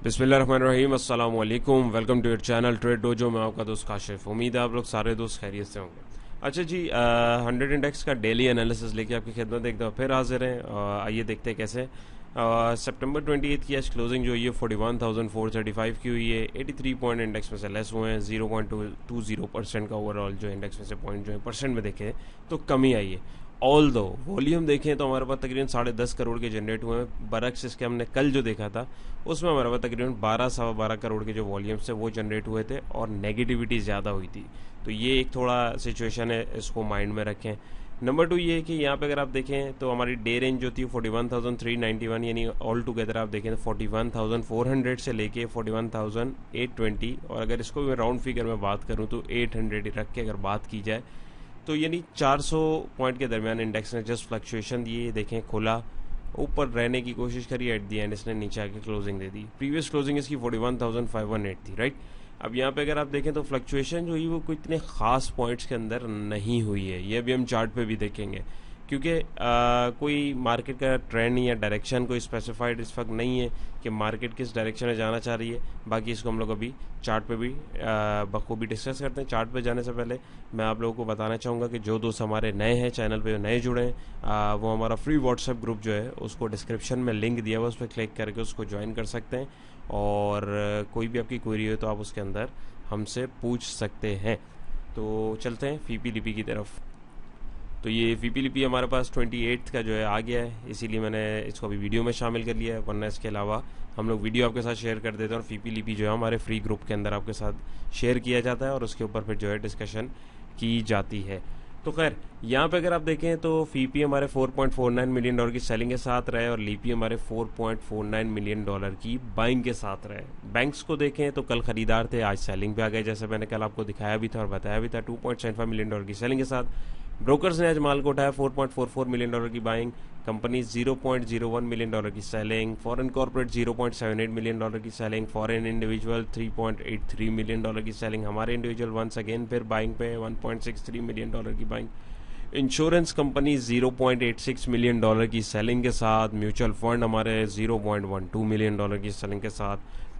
बिस्मिल्लाहिर्रहमानिर्रहीम, अस्सलाम वालेकुम। Welcome to your channel trade dojo में आपका दोस्त काशिफ। उम्मीद है आप लोग सारे दोस्त खैरियत से होंगे। अच्छा जी, 100 इंडेक्स का डेली एनालिसिस लेके आपकी खिदमत एक दफ़ा फिर हाजिर हैं। आइए देखते हैं कैसे सितंबर 28 की आज क्लोजिंग जो हुई है 41,435 की हुई है। 83 पॉइंट इंडेक्स में से लेस हुए हैं। 0.20% का ओवरऑल जो इंडेक्स में से पॉइंट जो है परसेंट में देखें तो कमी आई है। ऑल दो वॉल्यूम देखें तो हमारे पास तकरीबन 10.5 करोड़ के जनरेट हुए हैं। बरक्स इसके हमने कल जो देखा था उसमें हमारे पास तकरीबन 12-12.25 करोड़ के जो वॉल्यूम्स थे वो जनरेट हुए थे और नेगेटिविटी ज़्यादा हुई थी। तो ये एक थोड़ा सिचुएशन है, इसको माइंड में रखें। नंबर 2 ये है कि यहाँ पे अगर आप देखें तो हमारी डे रेंज जो थी 41,391, यानी ऑल टुगेदर आप देखें तो 41,400 से लेके 41,820, और अगर इसको भी राउंड फिगर में बात करूँ तो 800 रख के अगर बात की जाए तो यानी 400 पॉइंट के दरमियान इंडेक्स ने जस्ट फ्लक्चुएशन दी। देखें खुला ऊपर रहने की कोशिश करी, एट दी एंड इसने नीचे आके क्लोजिंग दे दी। प्रीवियस क्लोजिंग इसकी 41,518 थी, राइट। अब यहाँ पे अगर आप देखें तो फ्लक्चुएशन जो हुई वो कोई इतने खास पॉइंट्स के अंदर नहीं हुई है। ये भी हम चार्ट पे भी देखेंगे, क्योंकि कोई मार्केट का ट्रेंड या डायरेक्शन कोई स्पेसिफाइड इस वक्त नहीं है कि मार्केट किस डायरेक्शन में जाना चाह रही है। बाकी इसको हम लोग अभी चार्ट पे भी बखूबी डिस्कस करते हैं। चार्ट पे जाने से पहले मैं आप लोगों को बताना चाहूँगा कि जो दोस्त हमारे नए हैं चैनल पे, नए जुड़े हैं, वो हमारा फ्री व्हाट्सएप ग्रुप जो है उसको डिस्क्रिप्शन में लिंक दिया हुआ, उस पर क्लिक करके उसको ज्वाइन कर सकते हैं। और कोई भी आपकी क्वेरी हो तो आप उसके अंदर हमसे पूछ सकते हैं। तो चलते हैं फीपी लिपि की तरफ। तो ये फीपी लिपि हमारे पास 28 का जो है आ गया है, इसीलिए मैंने इसको अभी वीडियो में शामिल कर लिया है, वरना इसके अलावा हम लोग वीडियो आपके साथ शेयर कर देते हैं और फीपी लिपि जो है हमारे फ्री ग्रुप के अंदर आपके साथ शेयर किया जाता है और उसके ऊपर फिर जो है डिस्कशन की जाती है। तो खैर यहाँ पे अगर आप देखें तो फीपी हमारे 4.49 मिलियन डॉलर की सेलिंग के साथ रहे और लीपी हमारे 4.49 मिलियन डॉलर की बाइंग के साथ रहे। बैंक्स को देखें तो कल खरीदार थे, आज सेलिंग पे आ गए, जैसे मैंने कल आपको दिखाया भी था और बताया भी था। 2.75 मिलियन डॉलर की सेलिंग के साथ ब्रोकर्स ने आज माल को उठाया 4.44 मिलियन डॉलर की बाइंग, कंपनीज 0.01 मिलियन डॉलर की selling, foreign corporate 0.78 million dollar की selling, foreign individual 3.83 million dollar की सेलिंग, हमारे इंडिविजुअल वंस अगेन फिर बाइंग पे 1.63 मिलियन डॉलर की buying, insurance company 0.86 million dollar की सेलिंग के साथ, म्यूचुअल फंड हमारे 0.12 मिलियन डॉलर की सेलिंग के साथ,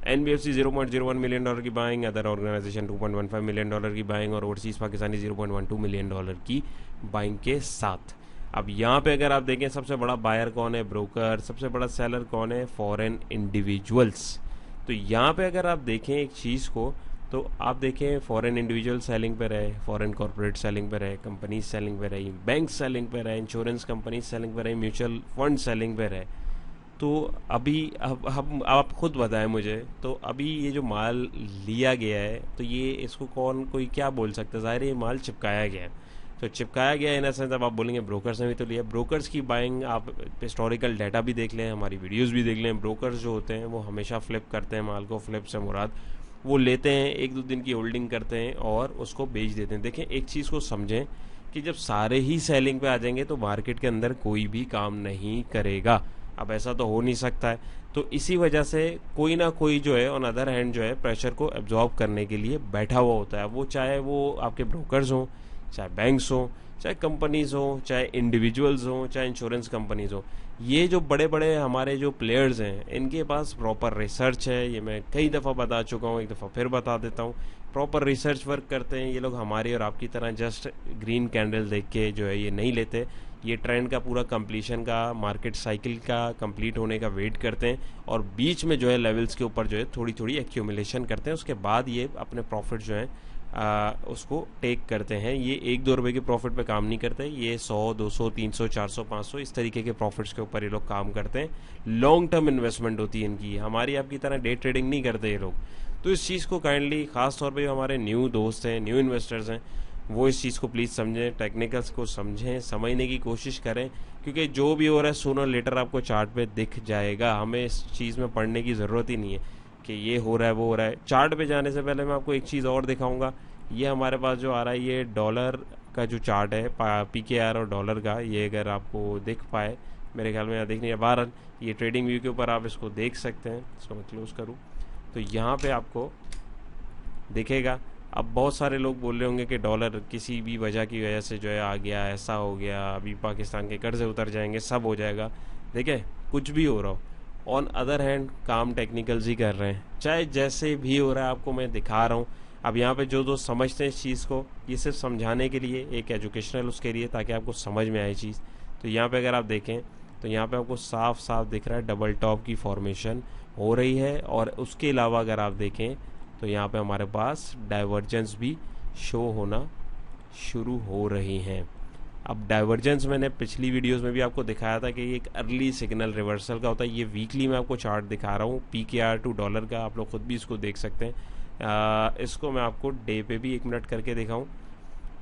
एनबीएफसी 0.01 मिलियन डॉलर की buying, other organisation 2.15 million dollar की बाइंग और ओवरसीज पाकिस्तानी 0.12 मिलियन डॉलर की बाइंग के साथ। अब यहाँ पे अगर आप देखें सबसे बड़ा बायर कौन है, ब्रोकर, सबसे बड़ा सेलर कौन है, फॉरेन इंडिविजुअल्स। तो यहाँ पे अगर आप देखें एक चीज़ को तो आप देखें फॉरेन इंडिविजुअल सेलिंग पे रहे, फॉरेन कॉर्पोरेट सेलिंग पे रहे, कंपनी सेलिंग पे रही, बैंक सेलिंग पे रहे, इंश्योरेंस कंपनी सेलिंग पे रही, म्यूचुअल फंड सेलिंग पे रहे। तो अभी अब हम आप खुद बताएं मुझे, तो अभी ये जो माल लिया गया है तो ये इसको कोई क्या बोल सकता है, ज़ाहिर है ये माल चिपकाया गया है। तो चिपकाया गया इन सेंस अब आप बोलेंगे ब्रोकर्स ने भी तो लिया। ब्रोकर्स की बाइंग आप हिस्टोरिकल डाटा भी देख लें, हमारी वीडियोस भी देख लें। ब्रोकर्स जो होते हैं वो हमेशा फ्लिप करते हैं माल को, फ्लिप से मुराद वो लेते हैं, 1-2 दिन की होल्डिंग करते हैं और उसको बेच देते हैं। देखें एक चीज़ को समझें कि जब सारे ही सेलिंग पे आ जाएंगे तो मार्केट के अंदर कोई भी काम नहीं करेगा। अब ऐसा तो हो नहीं सकता है, तो इसी वजह से कोई ना कोई जो है ऑन अदर हैंड जो है प्रेशर को एब्जॉर्ब करने के लिए बैठा हुआ होता है। वो चाहे वो आपके ब्रोकर्स हों, चाहे बैंक्स हों, चाहे कंपनीज हों, चाहे इंडिविजुअल्स हों, चाहे इंश्योरेंस कंपनीज हों। ये जो बड़े बड़े हमारे जो प्लेयर्स हैं इनके पास प्रॉपर रिसर्च है, ये मैं कई दफ़ा बता चुका हूँ, एक दफ़ा फिर बता देता हूँ। प्रॉपर रिसर्च वर्क करते हैं ये लोग, हमारी और आपकी तरह जस्ट ग्रीन कैंडल देख के जो है ये नहीं लेते। ये ट्रेंड का पूरा कंप्लीशन का, मार्केट साइकिल का कंप्लीट होने का वेट करते हैं और बीच में जो है लेवल्स के ऊपर जो है थोड़ी थोड़ी एक्यूमुलेशन करते हैं। उसके बाद ये अपने प्रॉफिट जो है उसको टेक करते हैं। ये 1-2 रुपये के प्रॉफिट पे काम नहीं करते, ये 100, 200, 300, 400, 500 इस तरीके के प्रॉफिट्स के ऊपर ये लोग काम करते हैं। लॉन्ग टर्म इन्वेस्टमेंट होती है इनकी, हमारी आपकी तरह डे ट्रेडिंग नहीं करते ये लोग। तो इस चीज़ को काइंडली ख़ास तौर पे जो हमारे न्यू दोस्त हैं, न्यू इन्वेस्टर्स हैं, वो इस चीज़ को प्लीज़ समझें, टेक्निकल्स को समझें, समझने की कोशिश करें, क्योंकि जो भी हो रहा है सूनर लेटर आपको चार्ट पे दिख जाएगा। हमें इस चीज़ में पढ़ने की ज़रूरत ही नहीं है कि ये हो रहा है वो हो रहा है। चार्ट पे जाने से पहले मैं आपको एक चीज़ और दिखाऊंगा। ये हमारे पास जो आ रहा है ये डॉलर का जो चार्ट है, PKR और डॉलर का, ये अगर आपको दिख पाए, मेरे ख्याल में यहाँ दिख नहीं है। बहरहाल ये ट्रेडिंग व्यू के ऊपर आप इसको देख सकते हैं। इसको मैं क्लोज़ करूँ तो यहाँ पे आपको दिखेगा। अब बहुत सारे लोग बोल रहे होंगे कि डॉलर किसी भी वजह की वजह से जो है आ गया, ऐसा हो गया, अभी पाकिस्तान के कर्जे उतर जाएंगे, सब हो जाएगा। देखिए कुछ भी हो रहा हो, ऑन अदर हैंड काम टेक्निकल्स ही कर रहे हैं, चाहे जैसे भी हो रहा है आपको मैं दिखा रहा हूँ। अब यहाँ पे जो दोस्त समझते हैं इस चीज़ को, ये सिर्फ समझाने के लिए, एक एजुकेशनल उसके लिए, ताकि आपको समझ में आए चीज़। तो यहाँ पे अगर आप देखें तो यहाँ पे आपको साफ साफ दिख रहा है डबल टॉप की फॉर्मेशन हो रही है, और उसके अलावा अगर आप देखें तो यहाँ पे हमारे पास डाइवर्जेंस भी शो होना शुरू हो रही हैं। अब डाइवर्जेंस मैंने पिछली वीडियोस में भी आपको दिखाया था कि ये एक अर्ली सिग्नल रिवर्सल का होता है। ये वीकली में आपको चार्ट दिखा रहा हूँ PKR टू डॉलर का, आप लोग खुद भी इसको देख सकते हैं। इसको मैं आपको डे पे भी 1 मिनट करके दिखाऊं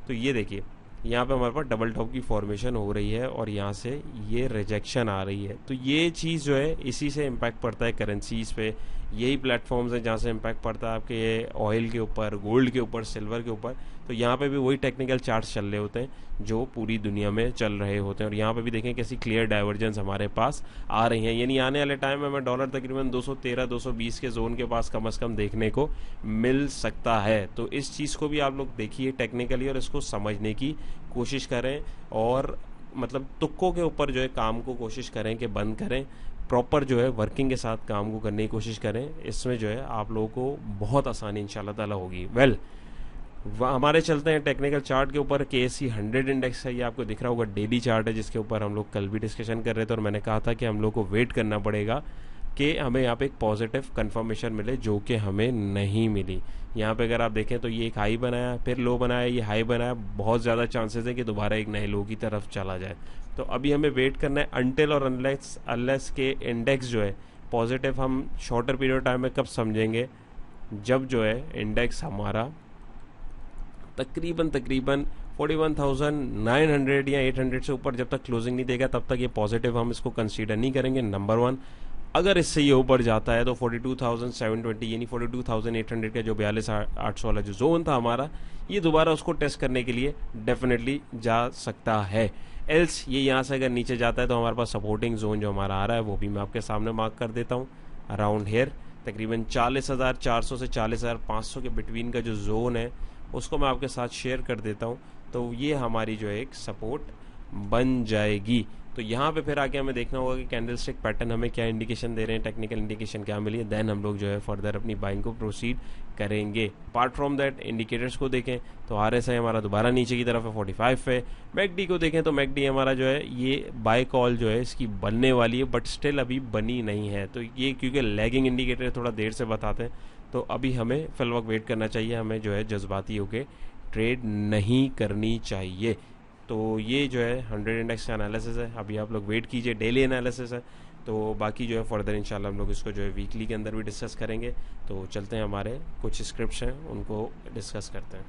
तो ये देखिए यहाँ पे हमारे पास डबल टॉप की फॉर्मेशन हो रही है और यहाँ से ये रिजेक्शन आ रही है। तो ये चीज़ जो है इसी से इम्पैक्ट पड़ता है करेंसीज पे। यही प्लेटफॉर्म्स हैं जहाँ से इम्पैक्ट पड़ता है आपके ऑयल के ऊपर, गोल्ड के ऊपर, सिल्वर के ऊपर। तो यहाँ पे भी वही टेक्निकल चार्ट्स चल रहे होते हैं जो पूरी दुनिया में चल रहे होते हैं। और यहाँ पे भी देखें कैसी क्लियर डाइवर्जेंस हमारे पास आ रही हैं, यानी आने वाले टाइम में हमें डॉलर तकरीबन 213-220 के जोन के पास कम से कम देखने को मिल सकता है। तो इस चीज़ को भी आप लोग देखिए टेक्निकली और इसको समझने की कोशिश करें, और मतलब तुक्कों के ऊपर जो है काम को कोशिश करें कि बंद करें, प्रॉपर जो है वर्किंग के साथ काम को करने की कोशिश करें। इसमें जो है आप लोगों को बहुत आसानी इंशाल्लाह ताला होगी। हमारे चलते हैं टेक्निकल चार्ट के ऊपर। KSE 100 इंडेक्स है, ये आपको दिख रहा होगा डेली चार्ट है, जिसके ऊपर हम लोग कल भी डिस्कशन कर रहे थे और मैंने कहा था कि हम लोग को वेट करना पड़ेगा कि हमें यहाँ पे एक पॉजिटिव कंफर्मेशन मिले, जो कि हमें नहीं मिली। यहाँ पे अगर आप देखें तो ये एक हाई बनाया, फिर लो बनाया, ये हाई बनाया, बहुत ज़्यादा चांसेस है कि दोबारा एक नए लो की तरफ चला जाए। तो अभी हमें वेट करना है अनटिल और अनलेस के इंडेक्स जो है पॉजिटिव। हम शॉर्टर पीरियड टाइम में कब समझेंगे, जब जो है इंडेक्स हमारा तकरीबन 41,900 या 800 से ऊपर जब तक क्लोजिंग नहीं देगा तब तक ये पॉजिटिव हम इसको कंसीडर नहीं करेंगे, नंबर 1। अगर इससे ये ऊपर जाता है तो 42,720 यानी 42,800 का जो 42,800 वाला जो जोन था हमारा, ये दोबारा उसको टेस्ट करने के लिए डेफिनेटली जा सकता है। एल्स ये यहाँ से अगर नीचे जाता है तो हमारे पास सपोर्टिंग जोन जो हमारा आ रहा है वो भी मैं आपके सामने मार्क कर देता हूँ। अराउंड हेयर तकरीबन 40,400 से 40,500 के बिटवीन का जो जोन है उसको मैं आपके साथ शेयर कर देता हूँ। तो ये हमारी जो है एक सपोर्ट बन जाएगी। तो यहाँ पे फिर आगे हमें देखना होगा कि कैंडलस्टिक पैटर्न हमें क्या इंडिकेशन दे रहे हैं, टेक्निकल इंडिकेशन क्या मिली है, देन हम लोग जो है फर्दर अपनी बाइंग को प्रोसीड करेंगे। अपार्ट फ्रॉम दैट इंडिकेटर्स को देखें तो RSI हमारा दोबारा नीचे की तरफ है 45 पे। मैकडी को देखें तो मैकडी हमारा जो है ये बाय कॉल जो है इसकी बनने वाली है, बट स्टिल अभी बनी नहीं है। तो ये क्योंकि लैगिंग इंडिकेटर थोड़ा देर से बताते हैं तो अभी हमें फिल वक्त वेट करना चाहिए, हमें जो है जज्बाती होकर ट्रेड नहीं करनी चाहिए। तो ये जो है 100 इंडेक्स का एनालिसिस है, अभी आप लोग वेट कीजिए, डेली एनालिसिस है। तो बाकी जो है फर्दर इंशाल्लाह हम लोग इसको जो है वीकली के अंदर भी डिस्कस करेंगे। तो चलते हैं, हमारे कुछ स्क्रिप्ट्स हैं उनको डिस्कस करते हैं।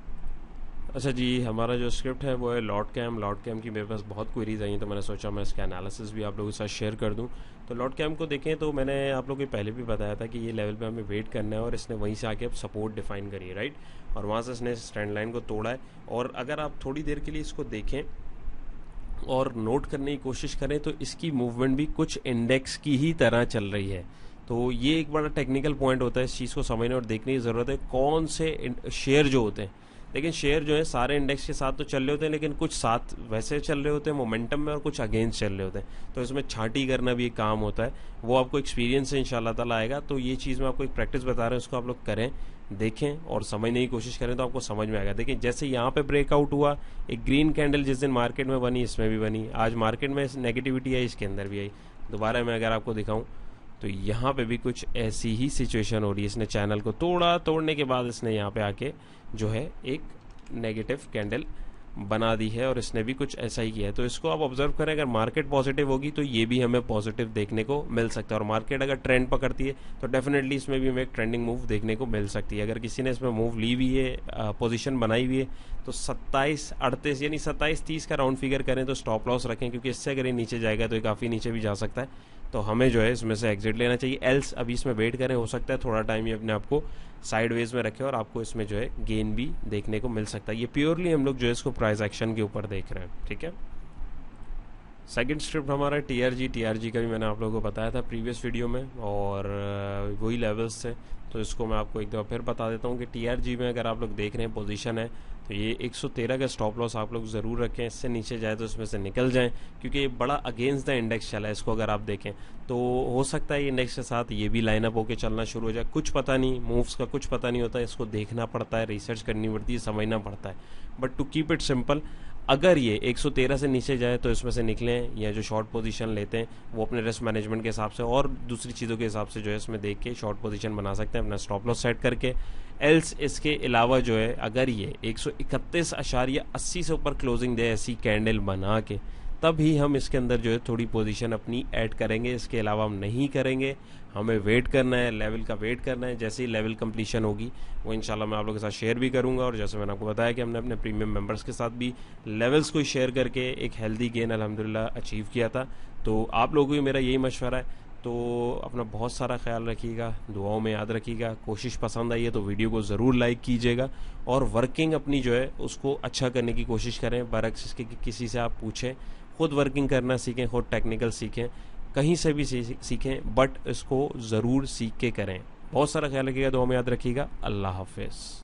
अच्छा जी, हमारा जो स्क्रिप्ट है वो है लॉर्ड कैम की मेरे पास बहुत क्वेरीज आई हैं तो मैंने सोचा मैं इसका एनालिसिस भी आप लोगों के साथ शेयर कर दूं। तो लॉर्ड कैम को देखें तो मैंने आप लोगों को पहले भी बताया था कि ये लेवल पे हमें वेट करना है और इसने वहीं से आके अब सपोर्ट डिफाइन करी है, राइट, और वहाँ से इसने स्टैंड लाइन को तोड़ा है। और अगर आप थोड़ी देर के लिए इसको देखें और नोट करने की कोशिश करें तो इसकी मूवमेंट भी कुछ इंडेक्स की ही तरह चल रही है। तो ये एक बड़ा टेक्निकल पॉइंट होता है, इस चीज़ को समझने और देखने की ज़रूरत है। कौन से शेयर जो होते हैं, लेकिन शेयर जो है सारे इंडेक्स के साथ तो चल रहे होते हैं, लेकिन कुछ साथ वैसे चल रहे होते हैं मोमेंटम में और कुछ अगेंस्ट चल रहे होते हैं। तो इसमें छांटी करना भी एक काम होता है, वो आपको एक्सपीरियंस से इंशाल्लाह ताला आएगा। तो ये चीज़ मैं आपको एक प्रैक्टिस बता रहा हूँ, उसको आप लोग करें, देखें और समझने की कोशिश करें तो आपको समझ में आएगा। देखिए जैसे यहाँ पे ब्रेकआउट हुआ, एक ग्रीन कैंडल जिस दिन मार्केट में बनी इसमें भी बनी, आज मार्केट में नेगेटिविटी आई, इसके अंदर भी आई। दोबारा मैं अगर आपको दिखाऊं तो यहाँ पे भी कुछ ऐसी ही सिचुएशन हो रही है। इसने चैनल को तोड़ा, तोड़ने के बाद इसने यहाँ पे आके जो है एक नेगेटिव कैंडल बना दी है और इसने भी कुछ ऐसा ही किया है। तो इसको आप ऑब्जर्व करें, अगर मार्केट पॉजिटिव होगी तो ये भी हमें पॉजिटिव देखने को मिल सकता है, और मार्केट अगर ट्रेंड पकड़ती है तो डेफिनेटली इसमें भी हमें एक ट्रेंडिंग मूव देखने को मिल सकती है। अगर किसी ने इसमें मूव ली हुई है, पोजीशन बनाई हुई है, तो 27-38 यानी 27-30 का राउंड फिगर करें तो स्टॉप लॉस रखें, क्योंकि इससे अगर ये नीचे जाएगा तो ये काफ़ी नीचे भी जा सकता है। तो हमें जो है इसमें से एग्जिट लेना चाहिए, एल्स अभी इसमें वेट करें। हो सकता है थोड़ा टाइम ये अपने आपको साइडवेज में रखे और आपको इसमें जो है गेन भी देखने को मिल सकता है। ये प्योरली हम लोग जो है इसको प्राइस एक्शन के ऊपर देख रहे हैं, ठीक है। सेकंड स्क्रिप्ट हमारा टीआरजी का भी मैंने आप लोगों को बताया था प्रीवियस वीडियो में, और वही लेवल्स थे। तो इसको मैं आपको एक दफ़ा फिर बता देता हूँ कि टीआरजी में अगर आप लोग देख रहे हैं पोजीशन है, तो ये 113 का स्टॉप लॉस आप लोग ज़रूर रखें। इससे नीचे जाए तो इसमें से निकल जाएं, क्योंकि ये बड़ा अगेंस्ट द इंडेक्स चला है। इसको अगर आप देखें तो हो सकता है इंडेक्स के साथ ये भी लाइनअप होकर चलना शुरू हो जाए। कुछ पता नहीं, मूव्स का कुछ पता नहीं होता, इसको देखना पड़ता है, रिसर्च करनी पड़ती है, समझना पड़ता है। But to keep it simple, अगर ये 113 से नीचे जाए तो इसमें से निकलें, या जो शॉर्ट पोजीशन लेते हैं वो अपने रिस्क मैनेजमेंट के हिसाब से और दूसरी चीज़ों के हिसाब से जो है इसमें देख के शॉर्ट पोजीशन बना सकते हैं अपना स्टॉप लॉस सेट करके। एल्स इसके अलावा जो है अगर ये 131.80 से ऊपर क्लोजिंग दे ऐसी कैंडल बना के, तब ही हम इसके अंदर जो है थोड़ी पोजीशन अपनी ऐड करेंगे। इसके अलावा हम नहीं करेंगे। हमें वेट करना है, लेवल का वेट करना है। जैसे ही लेवल कंप्लीशन होगी वो इंशाल्लाह मैं आप लोगों के साथ शेयर भी करूंगा। और जैसे मैंने आपको बताया कि हमने अपने प्रीमियम मेंबर्स के साथ भी लेवल्स को शेयर करके एक हेल्दी गेन अल्हम्दुलिल्लाह अचीव किया था। तो आप लोगों को भी मेरा यही मशवरा है। तो अपना बहुत सारा ख्याल रखिएगा, दुआओं में याद रखिएगा। कोशिश पसंद आई है तो वीडियो को ज़रूर लाइक कीजिएगा, और वर्किंग अपनी जो है उसको अच्छा करने की कोशिश करें। बरक्स इसके कि किसी से आप पूछें, खुद वर्किंग करना सीखें, खुद टेक्निकल सीखें, कहीं से भी सीखें, बट इसको ज़रूर सीख के करें। बहुत सारा ख्याल रखिएगा, दुआ में याद रखिएगा। अल्लाह हाफिज़।